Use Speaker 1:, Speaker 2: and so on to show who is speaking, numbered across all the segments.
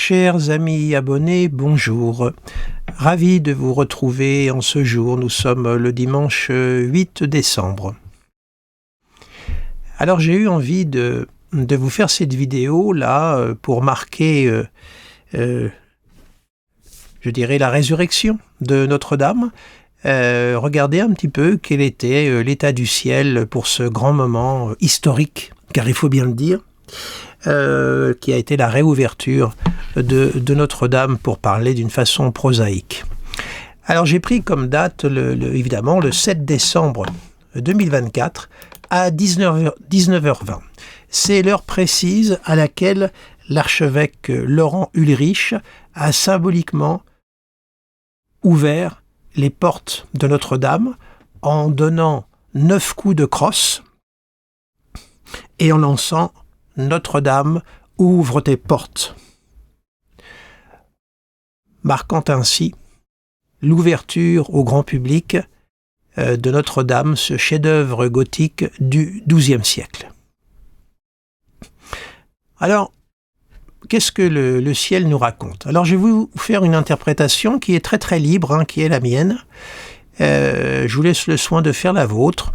Speaker 1: Chers amis abonnés, bonjour. Ravi de vous retrouver en ce jour. Nous sommes le dimanche 8 décembre. Alors j'ai eu envie de vous faire cette vidéo là pour marquer, je dirais, la résurrection de Notre-Dame. Regardez un petit peu quel était l'état du ciel pour ce grand moment historique, car il faut bien le dire, qui a été la réouverture de Notre-Dame pour parler d'une façon prosaïque. Alors j'ai pris comme date évidemment le 7 décembre 2024 à 19h20. C'est l'heure précise à laquelle l'archevêque Laurent Ulrich a symboliquement ouvert les portes de Notre-Dame en donnant 9 coups de crosse et en lançant « Notre-Dame, ouvre tes portes », marquant ainsi l'ouverture au grand public de Notre-Dame, ce chef-d'œuvre gothique du XIIe siècle. Alors, qu'est-ce que le ciel nous raconte? Alors, je vais vous faire une interprétation qui est très très libre, qui est la mienne. Je vous laisse le soin de faire la vôtre,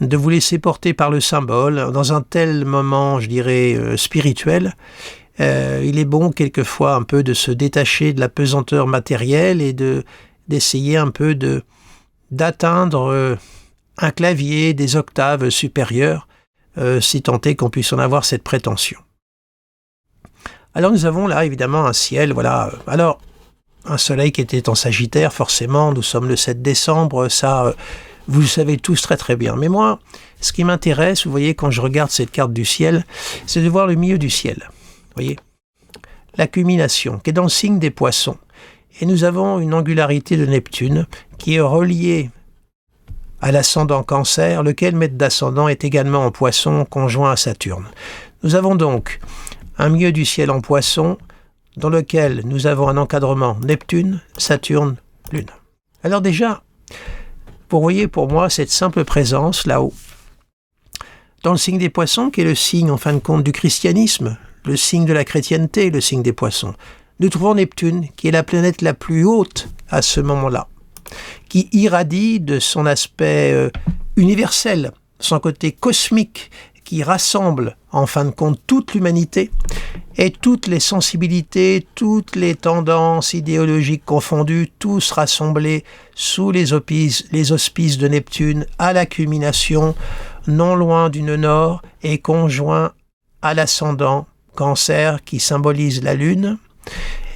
Speaker 1: de vous laisser porter par le symbole. Dans un tel moment, je dirais, spirituel, il est bon quelquefois un peu de se détacher de la pesanteur matérielle et d'essayer un peu d'atteindre un clavier, des octaves supérieures, si tant est qu'on puisse en avoir cette prétention. Alors nous avons là évidemment un ciel, voilà. Alors, un soleil qui était en Sagittaire, forcément, nous sommes le 7 décembre, ça, vous le savez tous très très bien. Mais moi, ce qui m'intéresse, vous voyez, quand je regarde cette carte du ciel, c'est de voir le milieu du ciel. Vous voyez, l'accumulation, qui est dans le signe des poissons. Et nous avons une angularité de Neptune qui est reliée à l'ascendant Cancer, lequel maître d'ascendant est également en Poisson, conjoint à Saturne. Nous avons donc un milieu du ciel en Poisson, dans lequel nous avons un encadrement Neptune, Saturne, Lune. Alors déjà, vous voyez pour moi cette simple présence là-haut, dans le signe des Poissons, qui est le signe en fin de compte du christianisme, le signe de la chrétienté, le signe des Poissons, nous trouvons Neptune, qui est la planète la plus haute à ce moment-là, qui irradie de son aspect universel, son côté cosmique, qui rassemble en fin de compte toute l'humanité et toutes les sensibilités, toutes les tendances idéologiques confondues, tous rassemblés sous les auspices de Neptune à l'accumulation, non loin du nœud nord et conjoint à l'ascendant Cancer qui symbolise la Lune.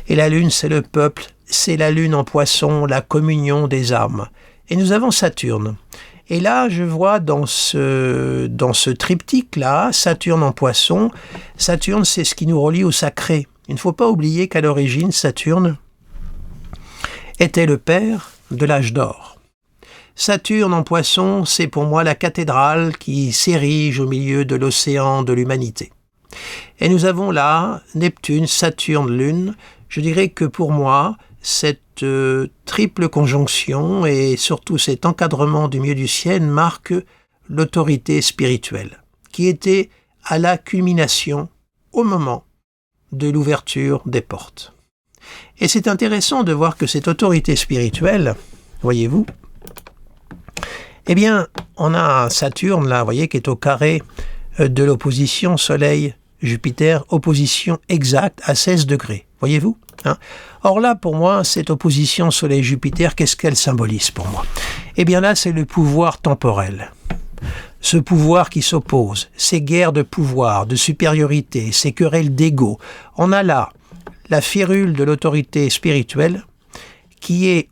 Speaker 1: Et la Lune, c'est le peuple, c'est la Lune en Poisson, la communion des âmes. Et nous avons Saturne. Et là, je vois dans ce triptyque-là, Saturne en Poisson, Saturne, c'est ce qui nous relie au sacré. Il ne faut pas oublier qu'à l'origine, Saturne était le père de l'âge d'or. Saturne en Poisson, c'est pour moi la cathédrale qui s'érige au milieu de l'océan de l'humanité. Et nous avons là Neptune, Saturne, Lune. Je dirais que pour moi, cette triple conjonction et surtout cet encadrement du milieu du ciel marque l'autorité spirituelle qui était à la culmination au moment de l'ouverture des portes. Et c'est intéressant de voir que cette autorité spirituelle, voyez-vous, eh bien, on a Saturne là, vous voyez, qui est au carré de l'opposition Soleil-Jupiter, opposition exacte à 16 degrés, voyez-vous. Or là, pour moi, cette opposition Soleil-Jupiter, qu'est-ce qu'elle symbolise pour moi? Eh bien là, c'est le pouvoir temporel. Ce pouvoir qui s'oppose, ces guerres de pouvoir, de supériorité, ces querelles d'ego. On a là la férule de l'autorité spirituelle qui est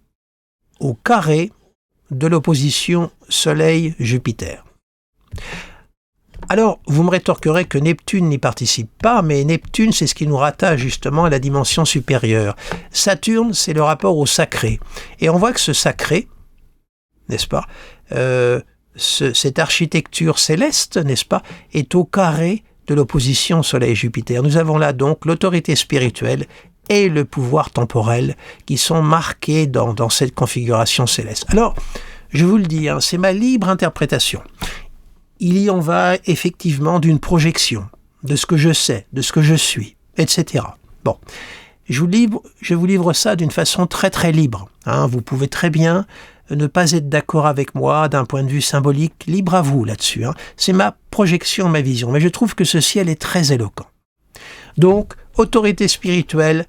Speaker 1: au carré de l'opposition Soleil-Jupiter. Alors, vous me rétorquerez que Neptune n'y participe pas, mais Neptune, c'est ce qui nous rattache justement à la dimension supérieure. Saturne, c'est le rapport au sacré. Et on voit que ce sacré, n'est-ce pas, cette architecture céleste, n'est-ce pas, est au carré de l'opposition Soleil-Jupiter. Nous avons là donc l'autorité spirituelle et le pouvoir temporel qui sont marqués dans cette configuration céleste. Alors, je vous le dis, c'est ma libre interprétation. Il y en va effectivement d'une projection, de ce que je sais, de ce que je suis, etc. Bon. je vous livre ça d'une façon très très libre. Hein. Vous pouvez très bien ne pas être d'accord avec moi d'un point de vue symbolique, libre à vous là-dessus. Hein. C'est ma projection, ma vision, mais je trouve que ce ciel est très éloquent. Donc, autorité spirituelle,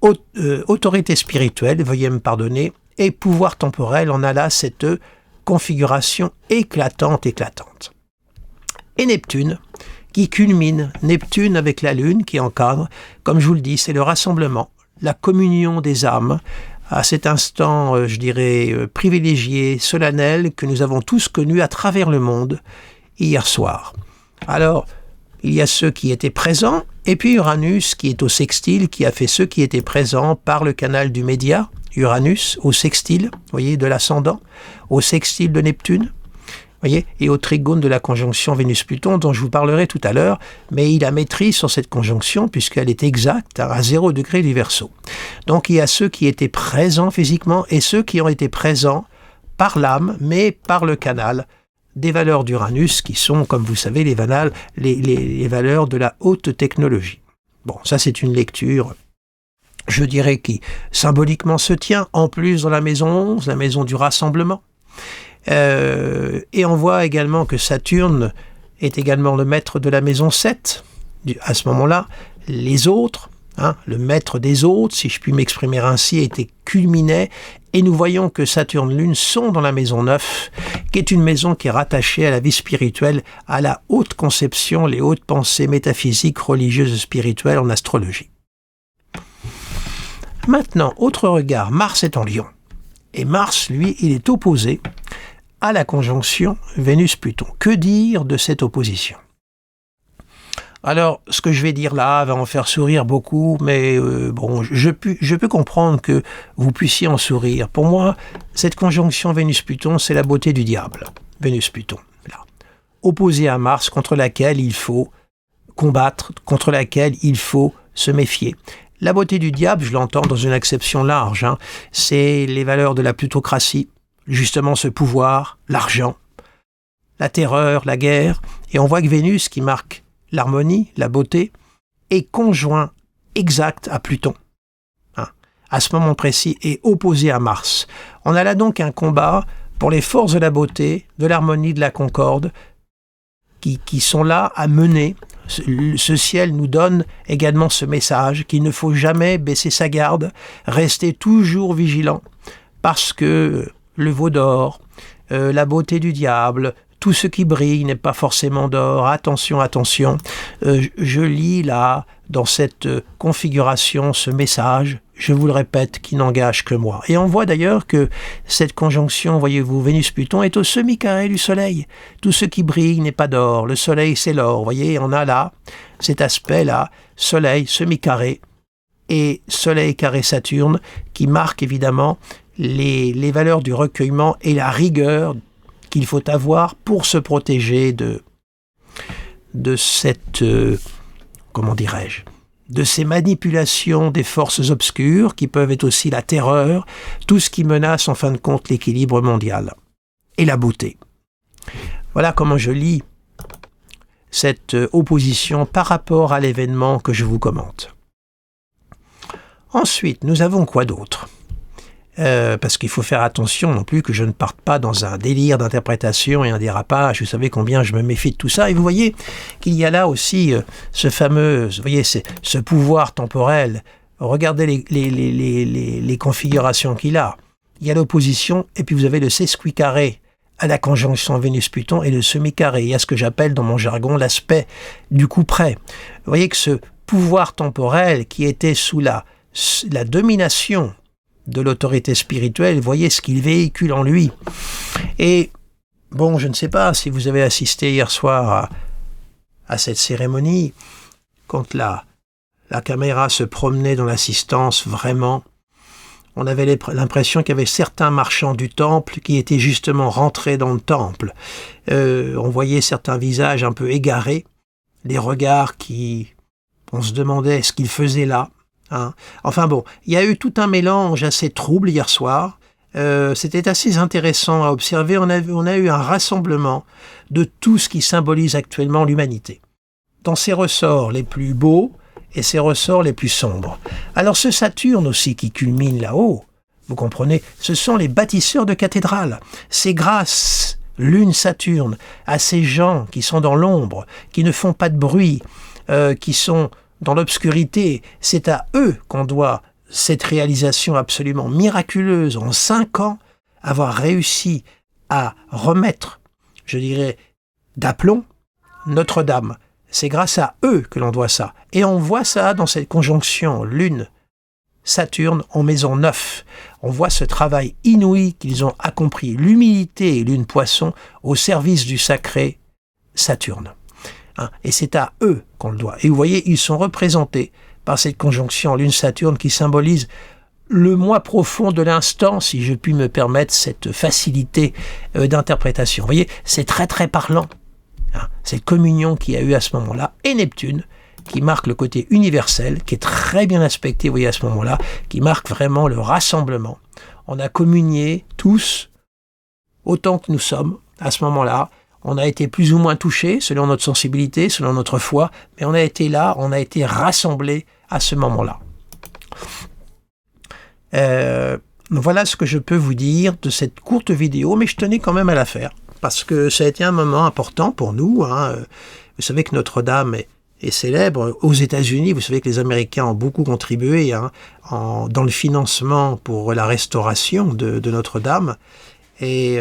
Speaker 1: veuillez me pardonner, et pouvoir temporel, on a là cette configuration éclatante. Et Neptune, qui culmine, Neptune avec la Lune qui encadre, comme je vous le dis, c'est le rassemblement, la communion des âmes, à cet instant, je dirais, privilégié, solennel, que nous avons tous connu à travers le monde hier soir. Alors, il y a ceux qui étaient présents, et puis Uranus qui est au sextile, qui a fait ceux qui étaient présents par le canal du média, Uranus au sextile, voyez, de l'ascendant, au sextile de Neptune, voyez, et au trigone de la conjonction Vénus-Pluton dont je vous parlerai tout à l'heure, mais il a maîtrise sur cette conjonction puisqu'elle est exacte à 0 degré du Verseau. Donc il y a ceux qui étaient présents physiquement et ceux qui ont été présents par l'âme, mais par le canal des valeurs d'Uranus qui sont, comme vous savez, les valeurs de la haute technologie. Bon, ça c'est une lecture, je dirais, qui symboliquement se tient en plus dans la maison 11, la maison du rassemblement. Et on voit également que Saturne est également le maître de la maison 7. À ce moment-là, les autres, hein, le maître des autres, si je puis m'exprimer ainsi, culminait. Et nous voyons que Saturne-Lune sont dans la maison 9, qui est une maison qui est rattachée à la vie spirituelle, à la haute conception, les hautes pensées métaphysiques, religieuses et spirituelles en astrologie. Maintenant, autre regard, Mars est en Lion. Et Mars, lui, il est opposé à la conjonction Vénus-Pluton. Que dire de cette opposition? Alors, ce que je vais dire là va en faire sourire beaucoup, mais bon, je peux comprendre que vous puissiez en sourire. Pour moi, cette conjonction Vénus-Pluton, c'est la beauté du diable. Vénus-Pluton, là. Opposée à Mars, contre laquelle il faut combattre, contre laquelle il faut se méfier. La beauté du diable, je l'entends dans une acception large, hein, c'est les valeurs de la plutocratie, justement ce pouvoir, l'argent, la terreur, la guerre, et on voit que Vénus, qui marque l'harmonie, la beauté, est conjoint exact à Pluton. Hein, à ce moment précis, est opposé à Mars. On a là donc un combat pour les forces de la beauté, de l'harmonie, de la concorde, qui sont là à mener. Ce ciel nous donne également ce message qu'il ne faut jamais baisser sa garde, rester toujours vigilant, parce que le veau d'or, la beauté du diable, tout ce qui brille n'est pas forcément d'or. Attention, attention. Je lis là, dans cette configuration, ce message, je vous le répète, qui n'engage que moi. Et on voit d'ailleurs que cette conjonction, voyez-vous, Vénus-Pluton est au semi-carré du Soleil. Tout ce qui brille n'est pas d'or. Le Soleil, c'est l'or. Vous voyez, on a là cet aspect-là, Soleil, semi-carré, et Soleil carré Saturne, qui marque évidemment les valeurs du recueillement et la rigueur qu'il faut avoir pour se protéger de cette, comment dirais-je, de ces manipulations des forces obscures qui peuvent être aussi la terreur, tout ce qui menace en fin de compte l'équilibre mondial et la beauté. Voilà comment je lis cette opposition par rapport à l'événement que je vous commente. Ensuite, nous avons quoi d'autre ? Parce qu'il faut faire attention non plus que je ne parte pas dans un délire d'interprétation et un dérapage. Vous savez combien je me méfie de tout ça. Et vous voyez qu'il y a là aussi ce fameux, vous voyez, ce pouvoir temporel. Regardez les configurations qu'il a. Il y a l'opposition et puis vous avez le sesquicarré à la conjonction Vénus-Pluton et le semi-carré. Il y a ce que j'appelle dans mon jargon l'aspect du coup près. Vous voyez que ce pouvoir temporel qui était sous la domination de l'autorité spirituelle, voyez ce qu'il véhicule en lui. Et bon, je ne sais pas si vous avez assisté hier soir à cette cérémonie, quand la caméra se promenait dans l'assistance, vraiment, on avait l'impression qu'il y avait certains marchands du temple qui étaient justement rentrés dans le temple. On voyait certains visages un peu égarés, des regards on se demandait ce qu'ils faisaient là. Hein. Enfin bon, il y a eu tout un mélange assez trouble hier soir. C'était assez intéressant à observer. On a eu un rassemblement de tout ce qui symbolise actuellement l'humanité. Dans ses ressorts les plus beaux et ses ressorts les plus sombres. Alors ce Saturne aussi qui culmine là-haut, vous comprenez, ce sont les bâtisseurs de cathédrales. C'est grâce, lune Saturne, à ces gens qui sont dans l'ombre, qui ne font pas de bruit, qui sont dans l'obscurité, c'est à eux qu'on doit cette réalisation absolument miraculeuse en 5 ans, avoir réussi à remettre, je dirais, d'aplomb Notre-Dame. C'est grâce à eux que l'on doit ça. Et on voit ça dans cette conjonction Lune-Saturne en maison 9. On voit ce travail inouï qu'ils ont accompli, l'humilité et Lune-Poisson au service du sacré Saturne. Et c'est à eux qu'on le doit. Et vous voyez, ils sont représentés par cette conjonction Lune-Saturne qui symbolise le moi profond de l'instant, si je puis me permettre cette facilité d'interprétation. Vous voyez, c'est très très parlant. Cette communion qu'il y a eu à ce moment-là, et Neptune, qui marque le côté universel, qui est très bien aspecté, vous voyez, à ce moment-là, qui marque vraiment le rassemblement. On a communié tous, autant que nous sommes, à ce moment-là. On a été plus ou moins touchés, selon notre sensibilité, selon notre foi, mais on a été là, on a été rassemblés à ce moment-là. Voilà ce que je peux vous dire de cette courte vidéo, mais je tenais quand même à la faire, parce que ça a été un moment important pour nous. Vous savez que Notre-Dame est célèbre aux États-Unis. Vous savez que les Américains ont beaucoup contribué dans le financement pour la restauration de Notre-Dame. Et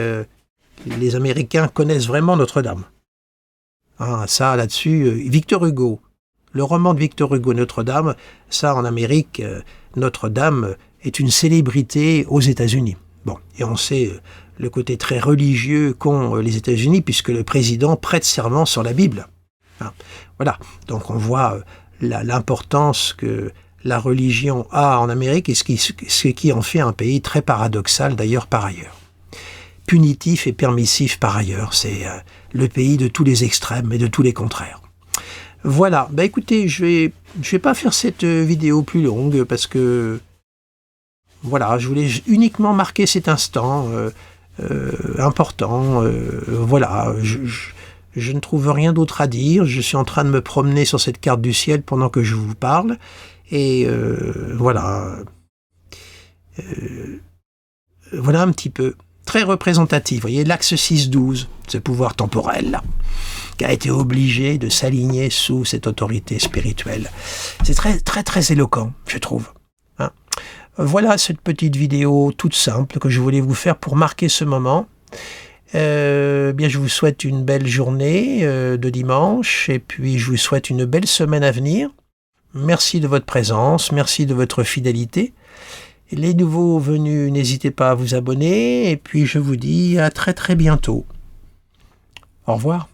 Speaker 1: les Américains connaissent vraiment Notre-Dame. Ça, là-dessus, Victor Hugo, le roman de Victor Hugo, Notre-Dame, ça, en Amérique, Notre-Dame est une célébrité aux États-Unis. Bon, et on sait le côté très religieux qu'ont les États-Unis, puisque le président prête serment sur la Bible. Voilà, donc on voit l'importance que la religion a en Amérique, et ce qui en fait un pays très paradoxal, d'ailleurs, par ailleurs. Punitif et permissif par ailleurs, c'est le pays de tous les extrêmes et de tous les contraires. Voilà, écoutez, je vais pas faire cette vidéo plus longue, parce que voilà, je voulais uniquement marquer cet instant important. Voilà, je ne trouve rien d'autre à dire. Je suis en train de me promener sur cette carte du ciel pendant que je vous parle. Et voilà. Voilà un petit peu. Très représentatif. Vous voyez, l'axe 6-12, ce pouvoir temporel-là, qui a été obligé de s'aligner sous cette autorité spirituelle. C'est très, très, très éloquent, je trouve. Voilà cette petite vidéo toute simple que je voulais vous faire pour marquer ce moment. Bien, je vous souhaite une belle journée de dimanche, et puis je vous souhaite une belle semaine à venir. Merci de votre présence, merci de votre fidélité. Les nouveaux venus, n'hésitez pas à vous abonner, et puis je vous dis à très très bientôt. Au revoir.